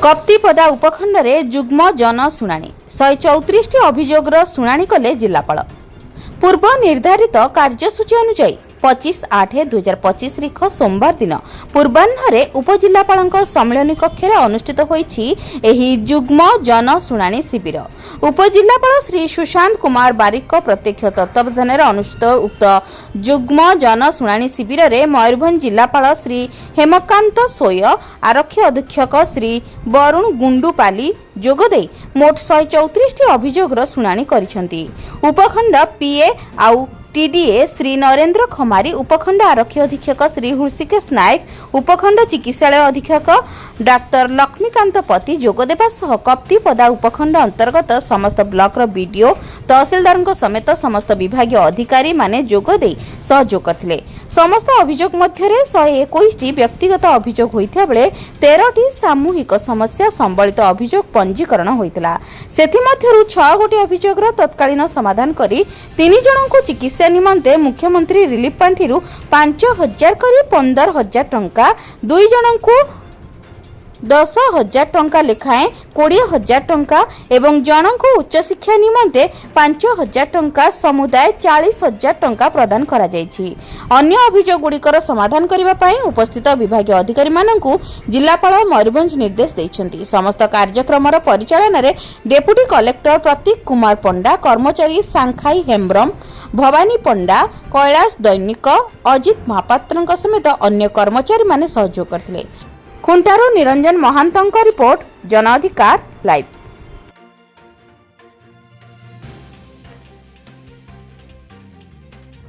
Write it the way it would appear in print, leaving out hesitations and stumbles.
कप्तिपदा उपखंड रे जुग्म जन शुणाणी 134 अभियोगर शुणाणी कले जिलापाल। पूर्व निर्धारित कार्यसूची अनुसार 25/8/2025 तारीख सोमवार दिन पूर्वाह्न उपजिलापाल सम्मिलन कक्ष अनुष्ठित होई जुग्म जन शुणाणी शिविर। उपजिलापाल श्री सुशांत कुमार बारिक प्रत्यक्ष तत्वावधान अनुष्ठित उक्त जुग्म जन शुणाणी शिविर में मयूरभंज जिलापाल श्री हेमकांत सोय, आरक्षी अधीक्षक श्री वरुण गुंडुपाली जोगदे मोट 134 अभियोगर शुणाणी करिसेंती। उपखंड पीए आउ टीडीए श्री नरेंद्र खमारी, उपखंड आरक्षी अधीक्षक श्री हृषिकेश नायक, उपखंड चिकित्सालय अधीक्षक डाक्तर लक्ष्मीकांत पति जोगदेवा सह कप्तिपदा उपखंड अंतर्गत समस्त ब्लॉक बीडीओ तहसीलदार समेत समस्त विभागीय अधिकारी माने जोगदे सहयोग करथिले। समस्त अभियोग मध्य 121 व्यक्तिगत अभियोग होइथा बेले 13टी सामूहिक समस्या संबलित अभियोग पंजीकरण होइतला। सेथि मध्यरु 6 गोटी अभियोगर तत्कालीन समाधान करी 3 जनଙ୍କୁ चिकित्सा निमंते मुख्यमंत्री रिलीफ पांठी 5,000 करी 15,000 टंका, 2 जनଙ୍କୁ 10,000 टंका लेखाएं 20,000 टंका एवं जनଙ୍କୁ उच्च शिक्षा निमंते 5,000 टंका समुदाय 40,000 टंका प्रदान करा जायछि। अन्य अभियोग गुड़िकर समाधान करिबा पई उपस्थित विभागीय अधिकारी माननकु जिलापाल मयूरभंज निर्देश दैछन्ति। समस्त कार्यक्रमर परिचालन रे डेप्यूटी कलेक्टर प्रतीक कुमार पंडा, कर्मचारी सांखाई हेम्ब्रम, भवानी पंडा, कैलाश दैनिक, अजित महापात्र समेत अन्य कर्मचारी माने सहयोग करथिले। खुंटारू निरंजन महांतଙ୍କ रिपोर्ट, जन अधिकार लाइव।